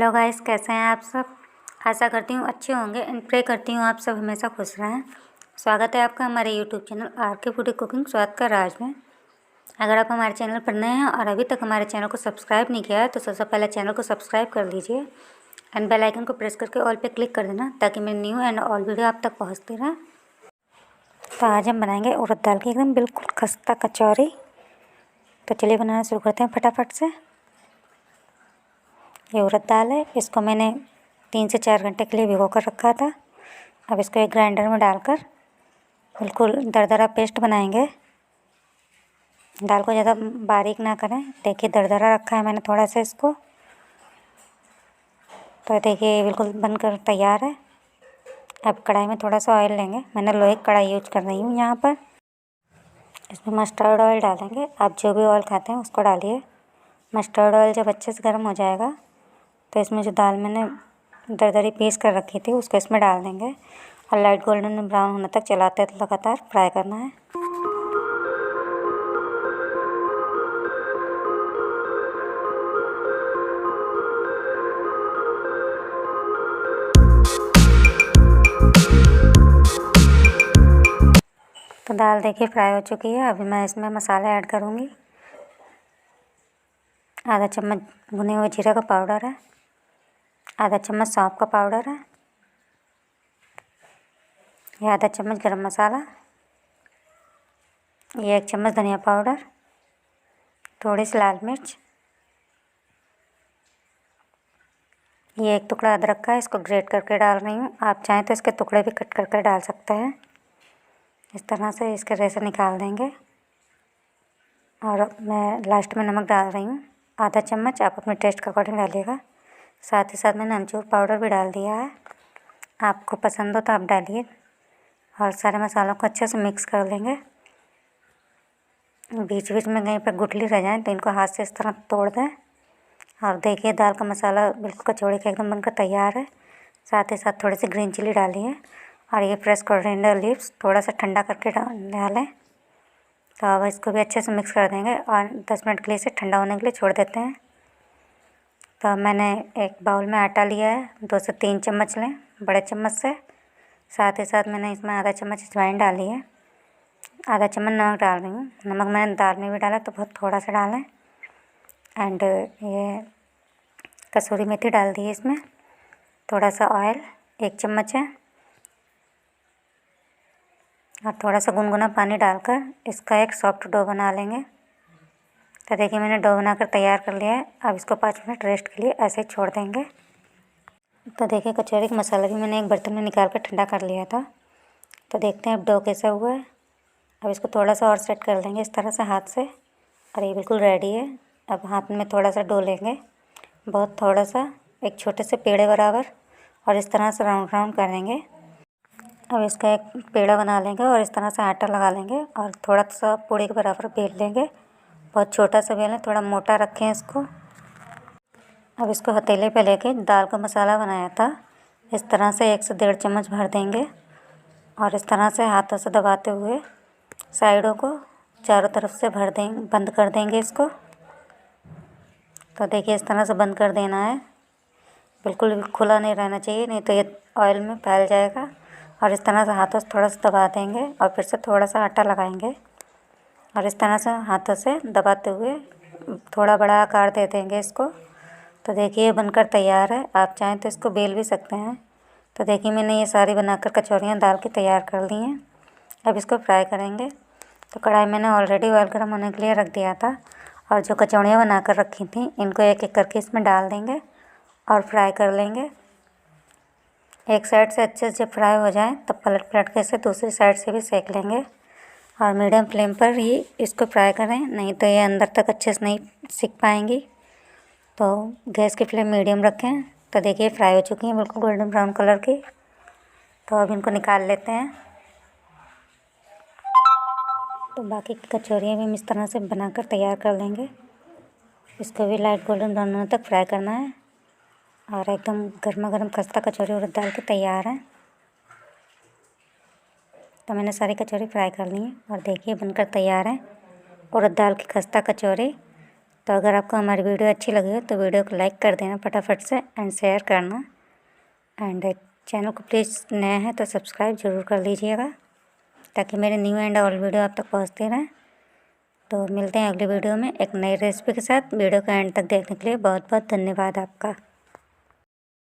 Hello guys, कैसे हैं आप सब। आशा करती हूँ अच्छे होंगे एंड प्रे करती हूँ आप सब हमेशा खुश रहें। स्वागत है आपका हमारे यूट्यूब चैनल आर के फूडी कुकिंग स्वाद का राज में। अगर आप हमारे चैनल पर नए हैं और अभी तक हमारे चैनल को सब्सक्राइब नहीं किया है तो सबसे पहले चैनल को सब्सक्राइब कर लीजिए एंड बेल आइकन को प्रेस करके ऑल पे क्लिक कर देना ताकि मेरी न्यू एंड ऑल वीडियो आप तक पहुँचती रहे। तो आज हम बनाएंगे उड़द दाल की एकदम बिल्कुल खस्ता कचौरी। तो चलिए बनाना शुरू करते हैं फटाफट से। ये उड़द दाल है, इसको मैंने 3 से 4 घंटे के लिए भिगो कर रखा था। अब इसको एक ग्राइंडर में डालकर बिल्कुल दरदरा पेस्ट बनाएंगे। दाल को ज़्यादा बारीक ना करें। देखिए दरदरा रखा है मैंने थोड़ा सा इसको। तो देखिए बिल्कुल बनकर तैयार है। अब कढ़ाई में थोड़ा सा ऑयल लेंगे। मैंने लोहे की कढ़ाई यूज कर रही हूँ यहाँ पर। इसमें मस्टर्ड ऑयल डालेंगे। आप जो भी ऑयल खाते हैं उसको डालिए। मस्टर्ड ऑयल जब अच्छे से गर्म हो जाएगा तो इसमें जो दाल मैंने दरदरी पीस कर रखी थी उसको इसमें डाल देंगे और लाइट गोल्डन ब्राउन होने तक चलाते लगातार फ्राई करना है। तो दाल देखिए फ्राई हो चुकी है। अभी मैं इसमें मसाले ऐड करूँगी। आधा चम्मच भुने हुए जीरा का पाउडर है, आधा चम्मच सौंफ का पाउडर है, ये आधा चम्मच गरम मसाला, ये 1 चम्मच धनिया पाउडर, थोड़ी सी लाल मिर्च, ये 1 टुकड़ा अदरक का है, इसको ग्रेट करके डाल रही हूँ। आप चाहें तो इसके टुकड़े भी कट करके डाल सकते हैं। इस तरह से इसके रेशे निकाल देंगे। और मैं लास्ट में नमक डाल रही हूँ आधा चम्मच। आप अपने टेस्ट के अकॉर्डिंग डालिएगा। साथ ही साथ मैंने अमचूर पाउडर भी डाल दिया है। आपको पसंद हो तो आप डालिए। और सारे मसालों को अच्छे से मिक्स कर लेंगे। बीच बीच में कहीं पर गुठली रह जाए तो इनको हाथ से इस तरह तोड़ दें। और देखिए दाल का मसाला बिल्कुल कचौड़ी का एकदम बनकर तैयार है। साथ ही साथ थोड़ी सी ग्रीन चिली डालिए और ये फ्रेश कोरिएंडर लीव्स थोड़ा सा ठंडा करके डालें। तो अब इसको भी अच्छे से मिक्स कर देंगे और 10 मिनट के लिए इसे ठंडा होने के लिए छोड़ देते हैं। तो मैंने एक बाउल में आटा लिया है, 2 से 3 चम्मच लें बड़े चम्मच से। साथ ही साथ मैंने इसमें आधा चम्मच अजवाइन डाली है, आधा चम्मच नमक डाल रही हूँ। नमक मैंने दाल में भी डाला तो बहुत थोड़ा सा डालें। एंड ये कसूरी मेथी डाल दी है इसमें। थोड़ा सा ऑयल 1 चम्मच है और थोड़ा सा गुनगुना पानी डालकर इसका एक सॉफ्ट डो बना लेंगे। तो देखिए मैंने डो बनाकर तैयार कर लिया है। अब इसको 5 मिनट रेस्ट के लिए ऐसे ही छोड़ देंगे। तो देखिए कचौरी का मसाला भी मैंने एक बर्तन में निकाल कर ठंडा कर लिया था। तो देखते हैं अब डो कैसा हुआ है। अब इसको थोड़ा सा और सेट कर लेंगे इस तरह से हाथ से। और ये बिल्कुल रेडी है। अब हाथ में थोड़ा सा डो लेंगे, बहुत थोड़ा सा, एक छोटे से पेड़े बराबर, और इस तरह से राउंड राउंड कर देंगे। अब इसका एक पेड़ा बना लेंगे और इस तरह से आटा लगा लेंगे और थोड़ा सा पूड़ी के बराबर बेल लेंगे। बहुत छोटा सा बेलें, थोड़ा मोटा रखें इसको। अब इसको हथेली पे लेके दाल का मसाला बनाया था इस तरह से 1 से 1.5 चम्मच भर देंगे और इस तरह से हाथों से दबाते हुए साइडों को चारों तरफ से भर देंगे, बंद कर देंगे इसको। तो देखिए इस तरह से बंद कर देना है। बिल्कुल भी खुला नहीं रहना चाहिए, नहीं तो ये ऑयल में फैल जाएगा। और इस तरह से हाथों से थोड़ा सा दबा देंगे और फिर से थोड़ा सा आटा लगाएंगे और इस तरह से हाथों से दबाते हुए थोड़ा बड़ा आकार दे देंगे इसको। तो देखिए बनकर तैयार है। आप चाहें तो इसको बेल भी सकते हैं। तो देखिए मैंने ये सारी बनाकर कचौरियाँ दाल की तैयार कर ली हैं। अब इसको फ्राई करेंगे। तो कढ़ाई मैंने ऑलरेडी ऑयल गर्म होने के लिए रख दिया था और जो कचौड़ियाँ बनाकर रखी थी इनको एक एक करके इसमें डाल देंगे और फ्राई कर लेंगे। एक साइड से अच्छे से जब फ्राई हो जाए तब पलट के इसे दूसरी साइड से भी सेक लेंगे और मीडियम फ्लेम पर ही इसको फ्राई करें, नहीं तो ये अंदर तक अच्छे से नहीं सिक पाएंगी। तो गैस की फ्लेम मीडियम रखें। तो देखिए फ्राई हो चुकी हैं बिल्कुल गोल्डन ब्राउन कलर की। तो अब इनको निकाल लेते हैं। तो बाकी की कचौरियाँ भी हम इस तरह से बनाकर तैयार कर लेंगे। इसको भी लाइट गोल्डन ब्राउन होने तक फ्राई करना है और एकदम गर्मा गर्म खस्ता कचौरी उड़द दाल के तैयार है। तो मैंने सारी कचौरी फ्राई कर ली है और देखिए बनकर तैयार है उड़द दाल की खस्ता कचौरी। तो अगर आपको हमारी वीडियो अच्छी लगी हो तो वीडियो को लाइक कर देना फटाफट से एंड शेयर करना। एंड चैनल को प्लीज़ नया है तो सब्सक्राइब ज़रूर कर लीजिएगा ताकि मेरे न्यू एंड ऑल वीडियो आप तक पहुँचते रहें। तो मिलते हैं अगली वीडियो में एक नई रेसिपी के साथ। वीडियो का एंड तक देखने के लिए बहुत बहुत धन्यवाद आपका।